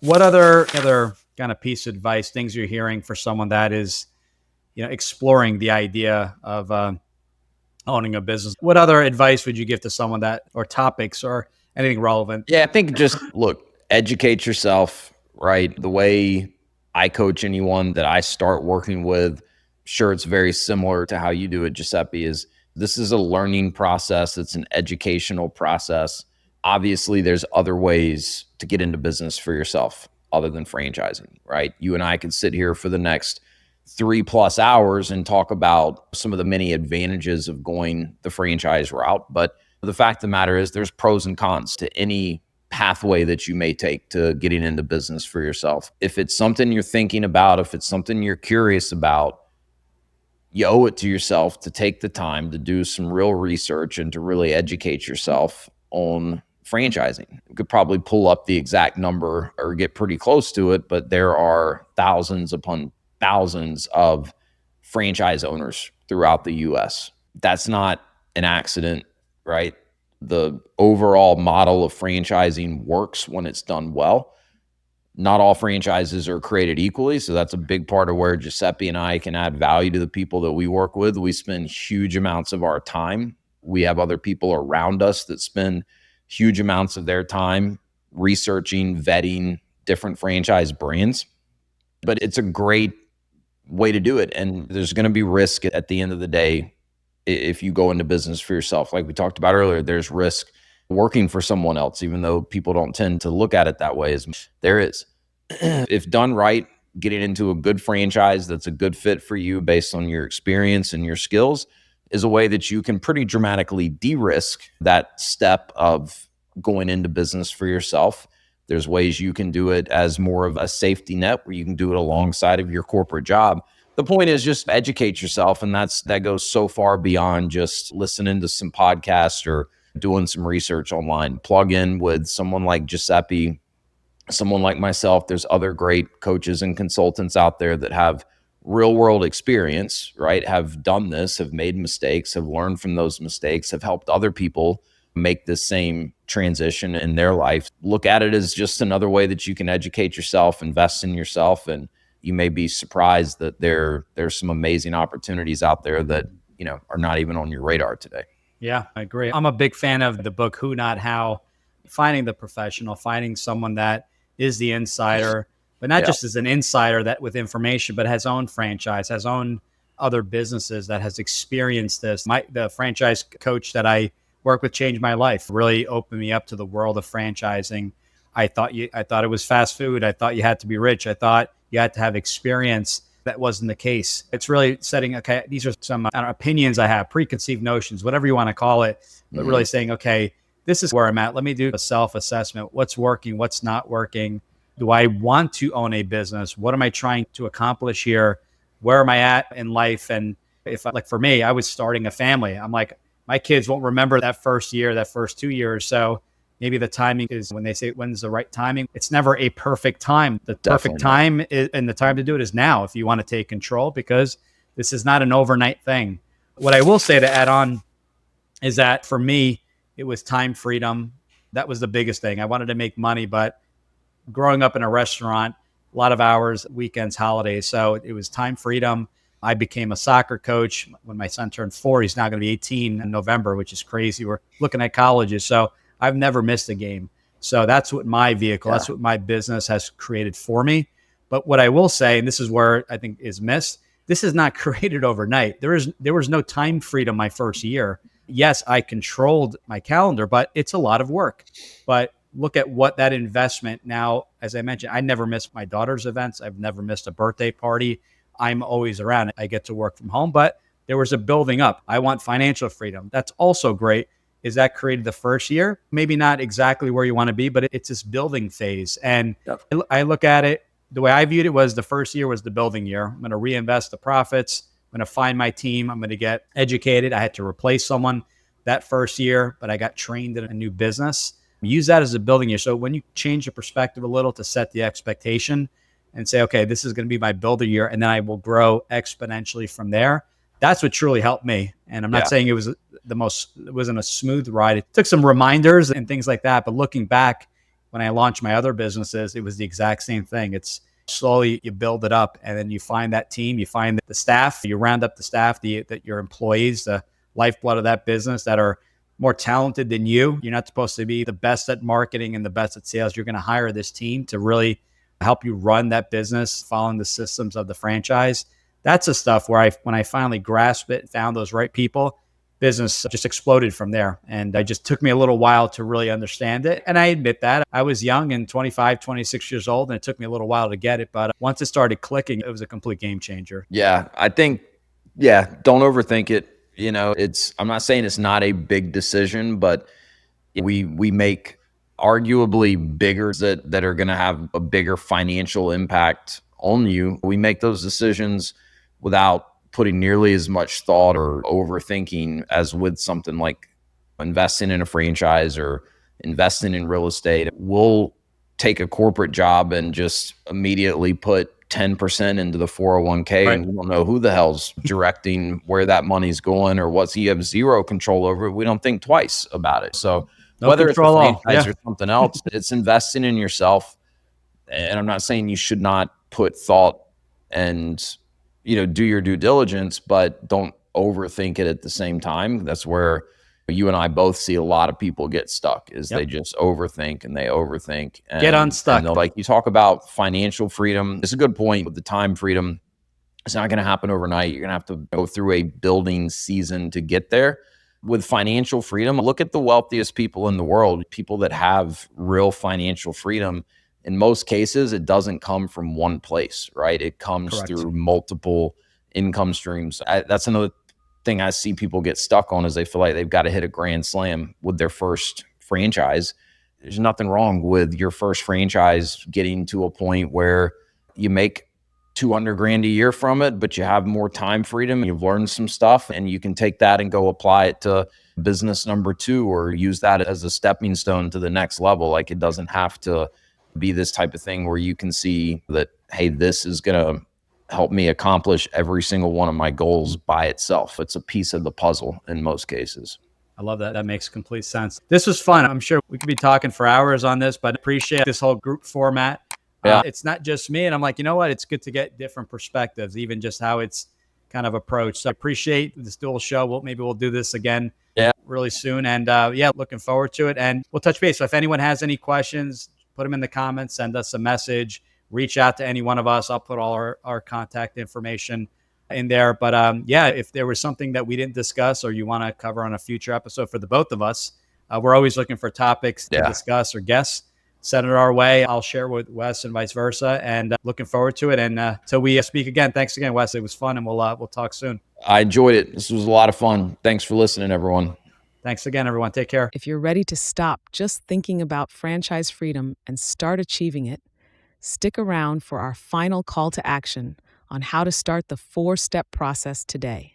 What other kind of piece of advice, things you're hearing for someone that is, exploring the idea of owning a business? What other advice would you give to someone that, or topics, or anything relevant? Yeah, I think just look, educate yourself, right? The way I coach anyone that I start working with, sure, it's very similar to how you do it, Giuseppe, is this is a learning process. It's an educational process. Obviously, there's other ways to get into business for yourself other than franchising, right? You and I could sit here for the next 3+ hours and talk about some of the many advantages of going the franchise route. But the fact of the matter is there's pros and cons to any pathway that you may take to getting into business for yourself. If it's something you're thinking about, if it's something you're curious about, you owe it to yourself to take the time to do some real research and to really educate yourself on franchising. You could probably pull up the exact number or get pretty close to it, but there are thousands upon thousands of franchise owners throughout the US. That's not an accident, right? The overall model of franchising works when it's done well. Not all franchises are created equally. So that's a big part of where Giuseppe and I can add value to the people that we work with. We spend huge amounts of our time. We have other people around us that spend huge amounts of their time researching, vetting different franchise brands. But it's a great way to do it. And there's going to be risk at the end of the day if you go into business for yourself. Like we talked about earlier, there's risk working for someone else, even though people don't tend to look at it that way. As there is. If done right, getting into a good franchise that's a good fit for you based on your experience and your skills is a way that you can pretty dramatically de-risk that step of going into business for yourself. There's ways you can do it as more of a safety net where you can do it alongside of your corporate job. The point is just educate yourself, and that goes so far beyond just listening to some podcasts or doing some research online. Plug in with someone like Giuseppe, someone like myself. There's other great coaches and consultants out there that have real world experience, right? Have done this, have made mistakes, have learned from those mistakes, have helped other people make the same transition in their life. Look at it as just another way that you can educate yourself, invest in yourself, and you may be surprised that there's some amazing opportunities out there that, are not even on your radar today. Yeah, I agree. I'm a big fan of the book, Who Not How, finding the professional, finding someone that is the insider, but not just as an insider that with information, but has own franchise, has own other businesses, that has experienced this. The franchise coach that I work with changed my life, really opened me up to the world of franchising. I thought it was fast food. I thought you had to be rich. I thought you had to have experience. That wasn't the case. It's really setting, okay, these are some opinions I have, preconceived notions, whatever you want to call it, but really saying, okay, this is where I'm at. Let me do a self-assessment. What's working? What's not working? Do I want to own a business? What am I trying to accomplish here? Where am I at in life? And like for me, I was starting a family. I'm like, my kids won't remember that first year, that first 2 years. So maybe the timing is, when they say when's the right timing, it's never a perfect time. The perfect time and the time to do it is now if you want to take control, because this is not an overnight thing. What I will say to add on is that for me, it was time freedom. That was the biggest thing. I wanted to make money, but growing up in a restaurant, a lot of hours, weekends, holidays. So it was time freedom. I became a soccer coach when my son turned 4. He's now going to be 18 in November, which is crazy. We're looking at colleges. So I've never missed a game. So that's what my vehicle, that's what my business has created for me. But what I will say, and this is where I think is missed, this is not created overnight. There was no time freedom my first year. Yes, I controlled my calendar, but it's a lot of work. But look at what that investment now, as I mentioned, I never missed my daughter's events. I've never missed a birthday party. I'm always around. I get to work from home, but there was a building up. I want financial freedom. That's also great. Is that created the first year? Maybe not exactly where you want to be, but it's this building phase. And I look at it, the way I viewed it was the first year was the building year. I'm going to reinvest the profits. I'm going to find my team. I'm going to get educated. I had to replace someone that first year, but I got trained in a new business. Use that as a building year. So when you change the perspective a little to set the expectation and say, okay, this is going to be my builder year, and then I will grow exponentially from there. That's what truly helped me. And I'm not saying it wasn't a smooth ride. It took some reminders and things like that. But looking back, when I launched my other businesses, it was the exact same thing. It's slowly you build it up, and then you find that team, you find the staff, you round up the staff, that your employees, the lifeblood of that business, that are more talented than you. You're not supposed to be the best at marketing and the best at sales. You're going to hire this team to really help you run that business, following the systems of the franchise. That's the stuff where when I finally grasped it, found those right people, business just exploded from there. And it just took me a little while to really understand it. And I admit that I was young and 25, 26 years old, and it took me a little while to get it. But once it started clicking, it was a complete game changer. Yeah, I think, yeah, don't overthink it. I'm not saying it's not a big decision, but we make arguably bigger that are going to have a bigger financial impact on you. We make those decisions without putting nearly as much thought or overthinking as with something like investing in a franchise or investing in real estate. We'll take a corporate job and just immediately put 10% into the 401k, Right. and we don't know who the hell's directing where that money's going or what's, you have zero control over it. We don't think twice about it. So No whether it's a control all. franchise Yeah. or something else, it's investing in yourself. And I'm not saying you should not put thought and, do your due diligence, but don't overthink it at the same time. That's where you and I both see a lot of people get stuck, is they just overthink and they overthink and Get unstuck. And like you talk about financial freedom. It's a good point with the time freedom. It's not going to happen overnight. You're going to have to go through a building season to get there. With financial freedom, look at the wealthiest people in the world, people that have real financial freedom. In most cases, it doesn't come from one place, right? It comes Correct. through multiple income streams. That's another thing I see people get stuck on, is they feel like they've got to hit a grand slam with their first franchise. There's nothing wrong with your first franchise getting to a point where you make 200 grand a year from it, but you have more time freedom. You've learned some stuff, and you can take that and go apply it to business number 2, or use that as a stepping stone to the next level. Like, it doesn't have to be this type of thing where you can see that, hey, this is going to help me accomplish every single one of my goals by itself. It's a piece of the puzzle in most cases. I love that. That makes complete sense. This was fun. I'm sure we could be talking for hours on this, but I appreciate this whole group format. Yeah. It's not just me. And I'm like, you know what? It's good to get different perspectives, even just how it's kind of approached. So I appreciate this dual show. Maybe we'll do this again really soon. And looking forward to it. And we'll touch base. So if anyone has any questions, put them in the comments, send us a message, reach out to any one of us. I'll put all our contact information in there. But if there was something that we didn't discuss or you want to cover on a future episode for the both of us, we're always looking for topics to discuss or guests. Send it our way. I'll share with Wes and vice versa. And looking forward to it. And till we speak again, thanks again, Wes. It was fun, and we'll talk soon. I enjoyed it. This was a lot of fun. Thanks for listening, everyone. Thanks again, everyone. Take care. If you're ready to stop just thinking about franchise freedom and start achieving it, stick around for our final call to action on how to start the 4-step process today.